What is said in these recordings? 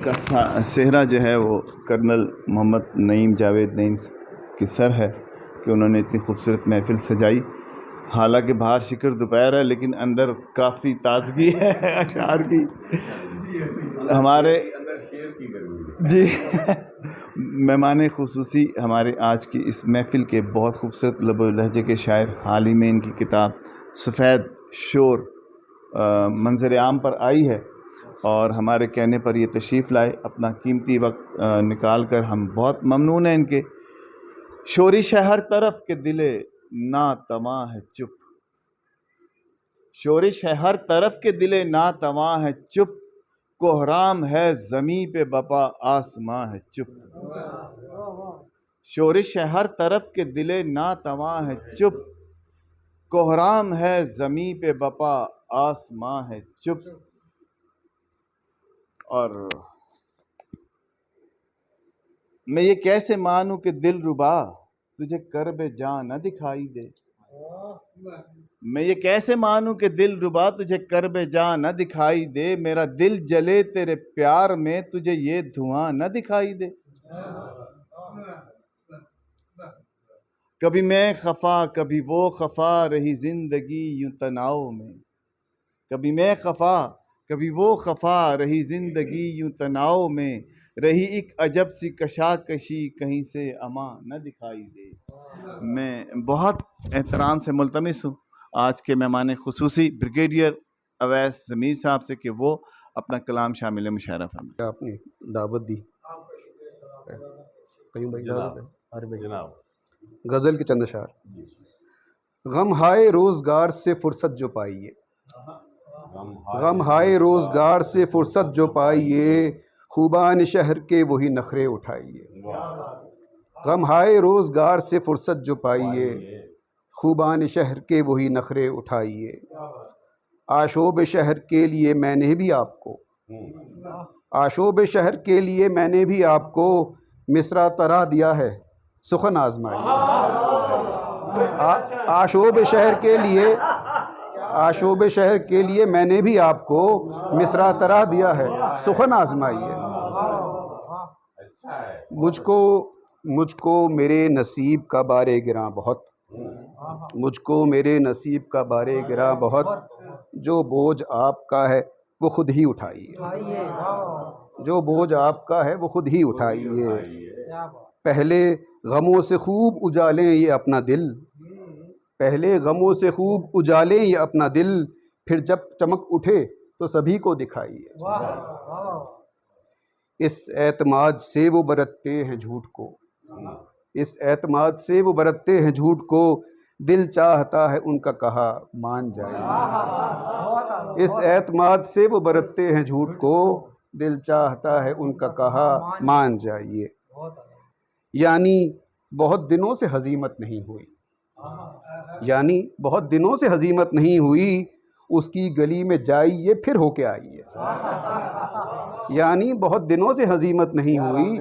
का सेहरा जो है वो कर्नल मोहम्मद नईम जावेद नईम की सर है कि उन्होंने इतनी खूबसूरत महफिल सजाई। हालांकि बाहर शिकर दोपहर है लेकिन अंदर काफ़ी ताजगी है अशार की हमारे जी मेहमान खुसूसी हमारे आज की इस महफिल के बहुत खूबसूरत लबो लहजे के शायर। हाल ही में इनकी किताब सफ़ेद शोर मंजर आम पर आई है और हमारे कहने पर ये तशरीफ़ लाए, अपना कीमती वक्त निकाल कर। हम बहुत ममनून हैं इनके। शोरिश है हर तरफ के दिले ना तमा है चुप, शोरिश है हर तरफ के दिले ना तमा है चुप, कोहराम है ज़मीं पे बपा आसमां है चुप। शोरिश है हर तरफ के दिले ना तमा है चुप, कोहराम है ज़मीं पे बपा आसमां है चुप। और मैं ये कैसे मानूं कि दिल रुबा तुझे कर्ब जां न दिखाई दे, मैं ये कैसे मानूं कि दिल रुबा तुझे कर्ब जां न दिखाई दे, मेरा दिल जले तेरे प्यार में तुझे ये धुआं न दिखाई दे। कभी मैं खफा कभी वो खफा रही जिंदगी यूं तनाव में, कभी मैं खफा कभी वो खफा रही जिंदगी यूं तनाव में, रही एक अजब सी कशाकशी कहीं से अमा न दिखाई दे। मैं बहुत एहतराम से मुल्तमिस हूँ आज के मेहमान खुसूसी ब्रिगेडियर अवैस ज़मीर साहब से कि वो अपना कलाम शामिल मुशायरा फरमाएं। आपने दावत दी गज़ल के चंद अशार। गम हाय रोज़गार से फुर्सत जो पाइए, गम हाय रोज़गार से फुर्सत जो पाइए, खूबान शहर के वही नखरे उठाइए। गम हाय रोज़गार से फुर्सत जो पाइए, खूबान शहर के वही नखरे उठाइए। आशोब शहर के लिए मैंने भी आपको, आशोब शहर के लिए मैंने भी आपको मिसरा तरा दिया है सुखन आजमाइए। आशोब शहर के लिए, आशोब शहर के लिए मैंने भी आपको मिसरा तरा दिया है सुखन आजमाइए। मुझको मेरे नसीब का बारे गिरा बहुत, मुझको मेरे नसीब का बारे गिरा बहुत, जो बोझ आपका है वो खुद ही उठाइए, जो बोझ आपका है वो खुद ही उठाइए। पहले गमों से खूब उजालें ये अपना दिल, पहले गमों से खूब उजालें ये अपना दिल, फिर जब चमक उठे तो सभी को दिखाइए। इस एतमाद से वो बरतते हैं झूठ को, इस एतमाद से वो बरतते हैं झूठ को, दिल चाहता है उनका कहा मान जाइए। इस एतमाद से वो बरतते हैं झूठ को, दिल चाहता है उनका कहा मान जाइए। यानी बहुत दिनों से हजीमत नहीं हुई, यानी बहुत दिनों से हजीमत नहीं हुई, उसकी गली में जाइए फिर होके आइए। यानी बहुत दिनों से हजीमत नहीं हुई,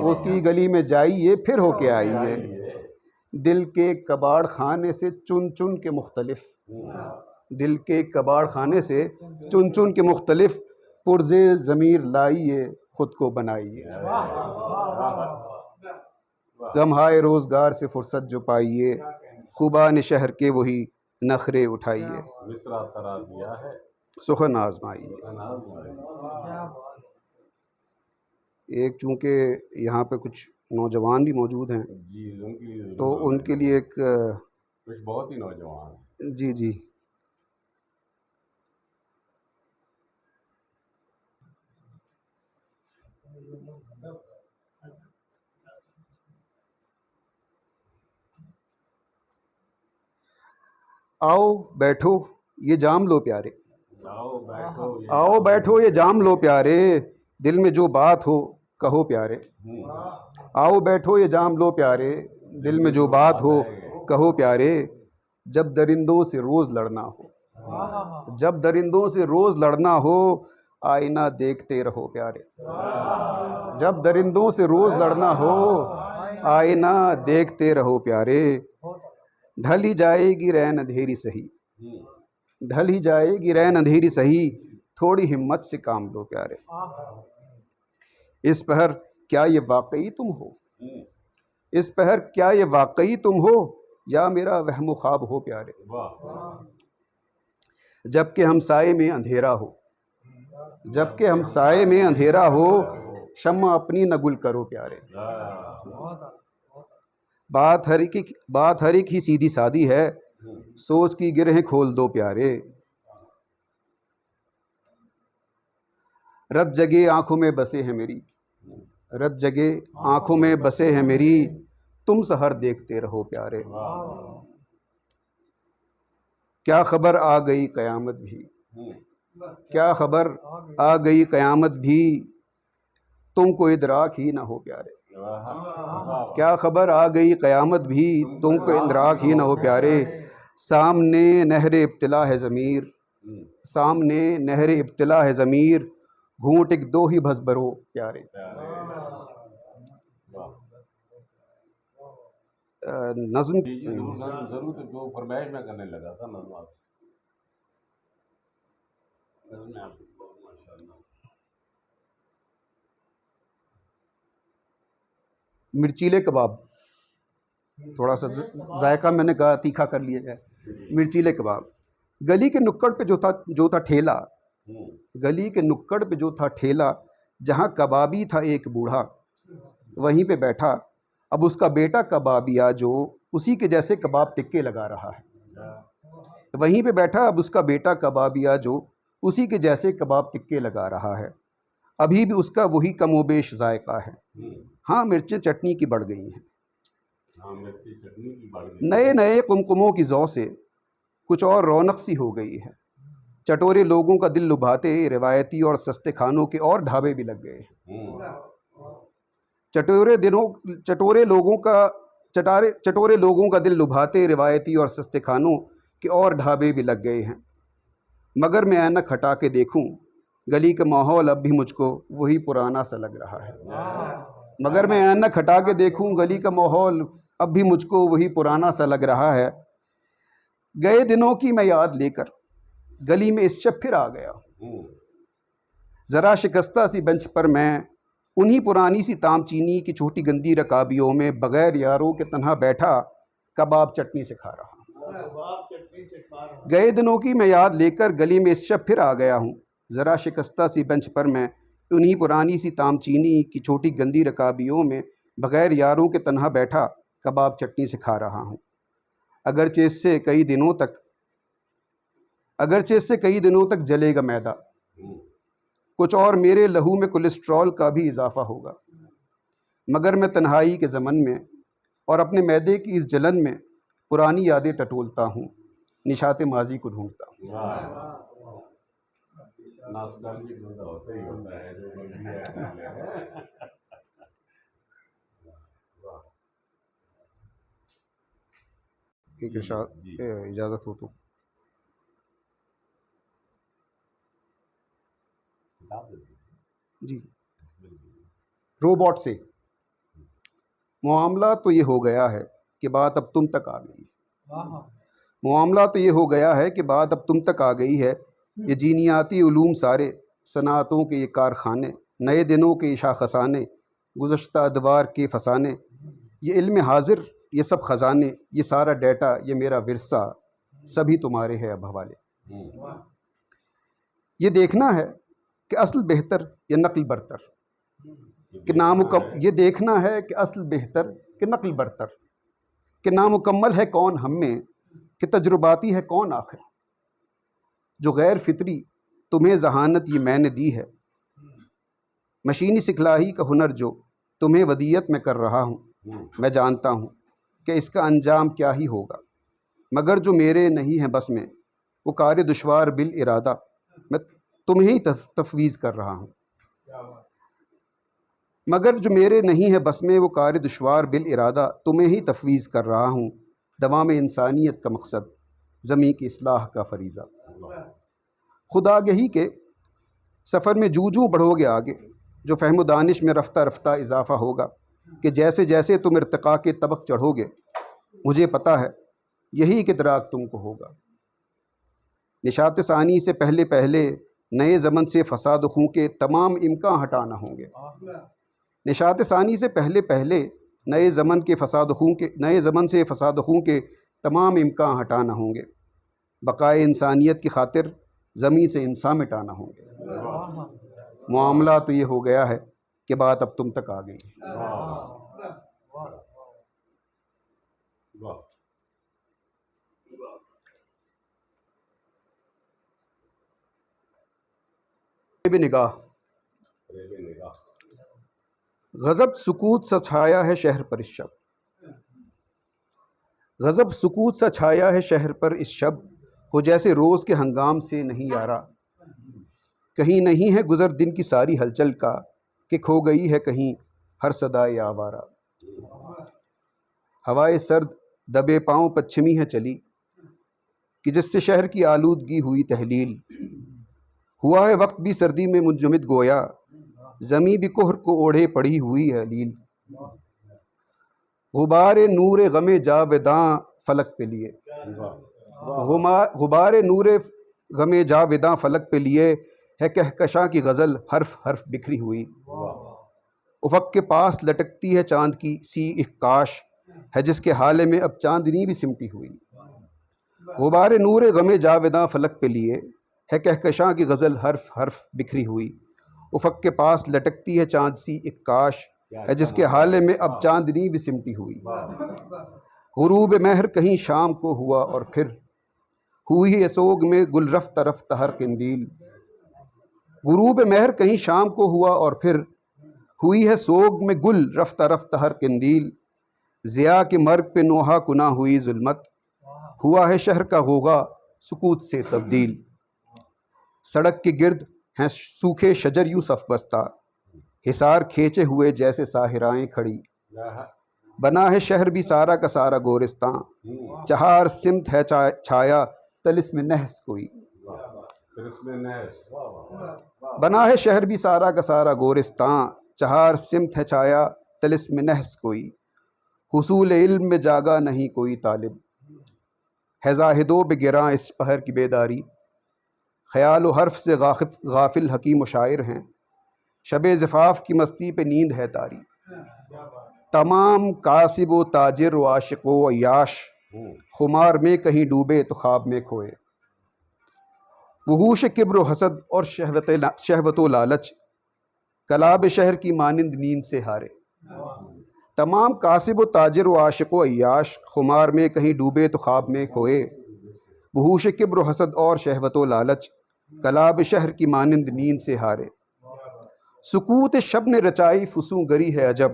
उसकी गली में जाइए फिर होके आइए। दिल के कबाड़ खाने से चुन चुन के मुख्तलिफ, दिल के कबाड़ खाने से चुन चुन के मुख्तलिफ, पुरज़े ज़मीर लाइए खुद को बनाइए। गम हाय रोज़गार से फुर्सत जो पाइए, खूबान शहर के वही नखरे उठाइए। मिसरा तरा दिया है सुखन आजमाइए। एक चूँकि यहाँ पे कुछ नौजवान भी मौजूद हैं जी, तो उनके लिए एक कुछ बहुत ही नौजवान। जी जी आओ बैठो ये जाम लो प्यारे, आओ बैठो ये जाम लो प्यारे, दिल में जो बात हो कहो प्यारे। आओ बैठो ये जाम लो प्यारे, दिल में जो बात हो कहो प्यारे। जब दरिंदों से रोज़ लड़ना हो, जब दरिंदों से रोज़ लड़ना हो, आईना देखते रहो प्यारे। जब दरिंदों से रोज़ लड़ना हो, आईना देखते रहो प्यारे। ढल ही जाएगी रैन अंधेरी सही, ढल ही जाएगी रैन अंधेरी सही, थोड़ी हिम्मत से काम लो प्यारे। इस पहर क्या ये वाकई तुम हो, इस पहर क्या ये वाकई तुम हो, या मेरा वहम ख्वाब हो प्यारे। जबकि हम साए में अंधेरा हो, जबकि हम साए में अंधेरा हो, शम्मा अपनी न गुल करो प्यारे। बात हर एक ही सीधी सादी है, सोच की गिरहें खोल दो प्यारे। रत जगे आंखों में बसे हैं मेरी, रत जगे आंखों में बसे हैं मेरी, तुम सहर देखते रहो प्यारे। क्या खबर आ गई कयामत भी, क्या खबर आ गई कयामत भी, तुमको इदराक ही ना हो प्यारे। क्या खबर आ गई कयामत भी, तुमको इदराक ही ना हो प्यारे। सामने नहर इब्तिला है ज़मीर, सामने नहर इब्तिला है ज़मीर, घूंट एक दो ही बस भरो प्यारे। नज़्म जरूर जो फरमाइश में करने लगा था नज़्म आपसे। मिर्चीले कबाब, थोड़ा सा जायका मैंने कहा तीखा कर लिया जाए। मिर्चीले कबाब। गली के नुक्कड़ पे जो था ठेला, गली के नुक्कड़ पे जो था ठेला, जहाँ कबाबी था एक बूढ़ा, वहीं पे बैठा अब उसका बेटा कबाबिया जो उसी के जैसे कबाब टिक्के लगा रहा है। वहीं पे बैठा अब उसका बेटा कबाबिया जो उसी के जैसे कबाब टिक्के लगा रहा है। अभी भी उसका वही कमोबेश जायका है। हाँ, मिर्चें चटनी की बढ़ गई हैं, नए नए कुमकुमों की जौ से कुछ और रौनक सी हो गई है। चटोरे लोगों का दिल लुभाते रिवायती और सस्ते खानों के और ढाबे भी लग गए हैं। चटोरे लोगों का दिल लुभाते रिवायती और सस्ते खानों के और ढाबे भी लग गए हैं। मगर मैं ऐनक हटा के देखूं, गली का माहौल अब भी मुझको वही पुराना सा लग रहा है। मगर मैं ऐनक हटा के देखूं, गली का माहौल अब भी मुझको वही पुराना सा लग रहा है। गए दिनों की मैं याद लेकर गली में इस शब फिर आ गया। ज़रा शिकस्ता सी बेंच पर मैं उन्हीं पुरानी सी तामचीनी की छोटी गंदी रकाबियों में बगैर यारों के तन्हा बैठा कबाब चटनी से खा रहा। गए दिनों की मैं याद लेकर गली में इस शब फिर आ गया हूँ। ज़रा शिकस्ता सी बेंच पर मैं उन्हीं पुरानी सी तामचीनी की छोटी गंदी रकाबियों में बगैर यारों के तन्हा बैठा कबाब चटनी से खा रहा हूँ। अगरचे इससे कई दिनों तक जलेगा मैदा, कुछ और मेरे लहू में कोलेस्ट्रॉल का भी इजाफा होगा। मगर मैं तन्हाई के ज़मन में और अपने मैदे की इस जलन में पुरानी यादें टटोलता हूँ, निशाते माजी को ढूंढता हूँ। एक इजाज़त हो तो जी। रोबोट से मामला तो ये हो गया है कि बात अब तुम तक आ गई। मामला तो ये हो गया है कि बात अब तुम तक आ गई है। ये जीनियाती उलूम सारे, सनातों के ये कारखाने, नए दिनों के शाखसाने, गुज़श्ता अदवार के फसाने, ये इल्म हाजिर, ये सब ख़जाने, ये सारा डेटा, ये मेरा विरसा, सभी तुम्हारे हैं अब हवाले। ये देखना है कि असल बेहतर या नकल बरतर, कि ये देखना है कि असल बेहतर कि नकल बरतर, कि नामुकम्मल है कौन हम में, कि तजुर्बाती है कौन आखिर। जो गैर फितरी तुम्हें जहानत ये मैंने दी है, मशीनी सिखलाई का हुनर जो तुम्हें वदियत में कर रहा हूँ। मैं जानता हूँ कि इसका अंजाम क्या ही होगा, मगर जो मेरे नहीं है बस में वो कार्य दुश्वार बिल इरादा मैं तुम्हें ही तफवीज़ कर रहा हूँ। मगर जो मेरे नहीं है बस में वो कार्य दुश्वार बिल इरादा तुम्हें ही तफवीज़ कर रहा हूँ। दवाम इंसानियत का मकसद, ज़मीं की इस्लाह का फरीज़ा। खुदागही के सफ़र में जूँ बढ़ोगे आगे, जो फ़हम दानिश में रफ्ता रफ्ता इजाफ़ा होगा, कि जैसे जैसे तुम इर्तिक़ा के तबक चढ़ोगे, मुझे पता है यही इदराक तुमको होगा। निशात सानी से पहले पहले नए ज़मन से फसाद खूं के तमाम इम्कान हटाना होंगे। निशात सानी से पहले पहले नए ज़मन से फसाद खूं के तमाम इम्कान हटाना होंगे। बकाए इंसानियत की खातिर ज़मीन से इंसान मिटाना होंगे। मामला तो ये हो गया है कि बात अब तुम तक आ गई। निगाह गज़ब सुकूत सा छाया है शहर पर इस शब, गज़ब सुकूत सा छाया है शहर पर इस शब, हो जैसे रोज़ के हंगाम से नहीं यारा। कहीं नहीं है गुज़र दिन की सारी हलचल का, कि खो गई है कहीं हर सदाए आवारा। हवाए सर्द दबे पाँव पश्चिमी है चली, कि जिससे शहर की आलूदगी हुई तहलील। हुआ है वक्त भी सर्दी में मुंजमद गोया, ज़मी भी कोहर को ओढ़े पड़ी हुई है लील। गुबारे नूरे गमे जावेदां फलक पे लिए, गुबारे नूरे गमे जावेदां फलक पे लिए, है कहकशां की गज़ल हर्फ हर्फ बिखरी हुई। उफ़क़ के पास लटकती है चांद की सी एक काश, है जिसके हाले में अब चांदनी भी सिमटी हुई। गुबारे नूरे गमे जावेदां फलक पे लिए, है कहकशां की गज़ल हर्फ हर्फ बिखरी हुई। उफ़क़ के पास लटकती है चांद सी एक काश, है जिसके हाले में अब चांदनी भी सिमटी हुई। गुरूब महर कहीं शाम को हुआ और फिर हुई है सोग में गुल रफ्ता रफ्ता हर कंदील। गुरूब महर कहीं शाम को हुआ और फिर हुई है सोग में गुल रफ्ता रफ्ता हर कंदील। ज़िया के मर्ग पे नोहा कुना हुई जुल्मत, हुआ है शहर का होगा सुकूत से तब्दील। सड़क के गिर्द हैं सूखे शजर यूसुफ बस्ता, हिसार खींचे हुए जैसे साहिराएं खड़ी। बना है शहर भी सारा का सारा गोरिस्तां, चहार सिमत है छाया तलिस्म नहस कोई। बना है शहर भी सारा का सारा गोरिस्तां, चहार सिमत है छाया तलिस्म नहस कोई। हुसूल इल्म में जागा नहीं कोई तालिब, है ज़ाहिदो बेगिरां इस पहर की बेदारी। ख्याल व हर्फ से गाफिल हकीम व शायर हैं, शबे ज़िफ़ाफ़ की मस्ती पे नींद है तारी। तमाम कासिब व ताजिर व आशिक़ व अय्याश, खुमार में कहीं डूबे तो ख्वाब में खोए। वहूश किब्र व हसद और शहवत व लालच, कलाब शहर की मानिंद नींद से हारे। तमाम कासिब व ताजिर व आशिक़ व अय्याश, खुमार में कहीं डूबे तो ख्वाब में खोए। वहूश किब्र व हसद और शहवत व लालच, कलाब शहर की मानिंद नींद से हारे। सुकूत शब ने रचाई फुसूं गरी है अजब,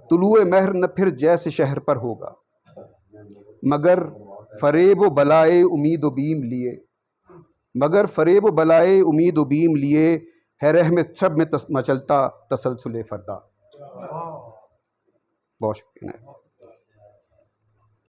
तुलुए महर न फिर जैसे शहर पर होगा। मगर फरेब व बलाए उम्मीद व बीम लिए, मगर फरेब व बलाए उम्मीद व बीम लिए, है रहमत सब में मचलता तसलसुले फरदा। बहुत शुक्रिया।